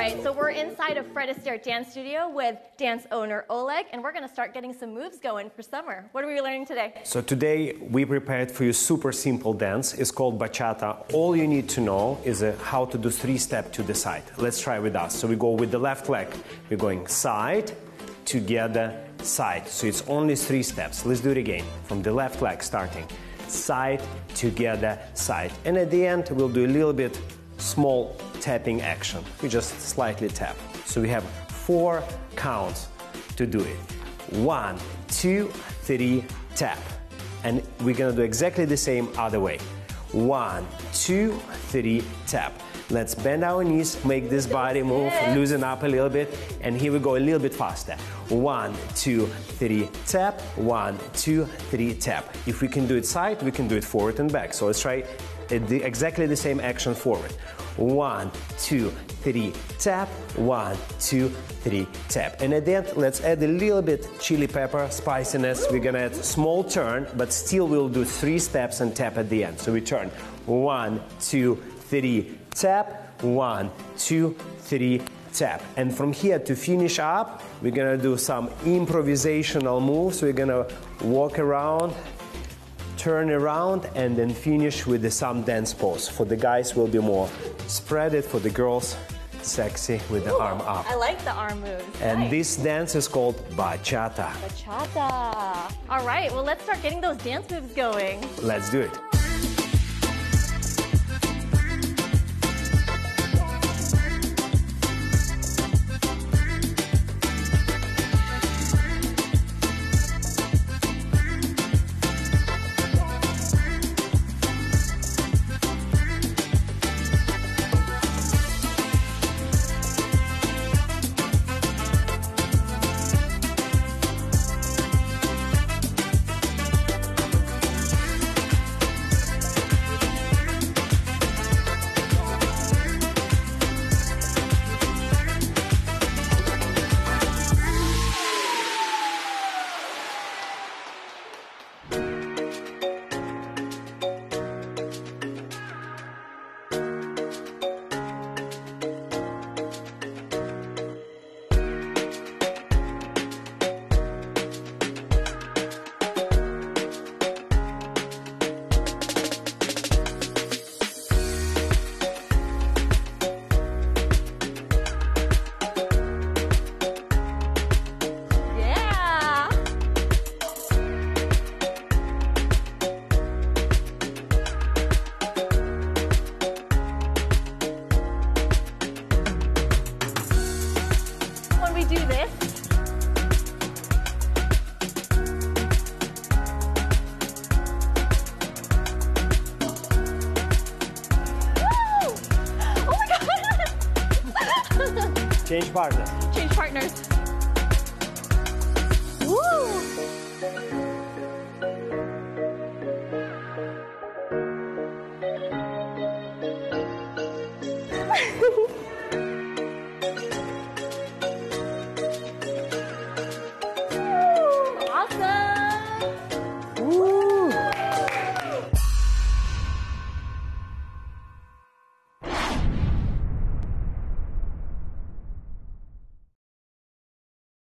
right, so we're inside of Astaire Dance Studio with dance owner Oleg, and we're going to start getting some moves going for summer. What are we learning today? So today we prepared for you super simple dance. It's called Bachata. All you need to know is how to do 3-step to the side. Let's try with us. So we go with the left leg. We're going side, together, side. So it's only 3 steps. Let's do it again. From the left leg starting. Side, together, side. And at the end we'll do a little bit small tapping action. We just slightly tap. So we have 4 counts to do it. 1, 2, 3, tap. And we're gonna do exactly the same other way. 1, 2, 3, tap. Let's bend our knees, make this body move, loosen up a little bit, and here we go a little bit faster. 1, 2, 3, tap. 1, 2, 3, tap. If we can do it side, we can do it forward and back. So let's try exactly the same action forward. 1, 2, 3, tap. 1, 2, 3, tap. And at the end, let's add a little bit chili pepper spiciness. We're gonna add small turn, but still we'll do 3 steps and tap at the end. So we turn 1, 2, 3, tap. 1, 2, 3, tap. And from here to finish up, we're gonna do some improvisational moves. We're gonna walk around, turn around, and then finish with some dance pose. For the guys will be more spread it, for the girls sexy with the arm up. I like the arm moves. And nice. This dance is called Bachata. Bachata. All right, well, let's start getting those dance moves going. Let's do it. Change partners. Change partners. Woo!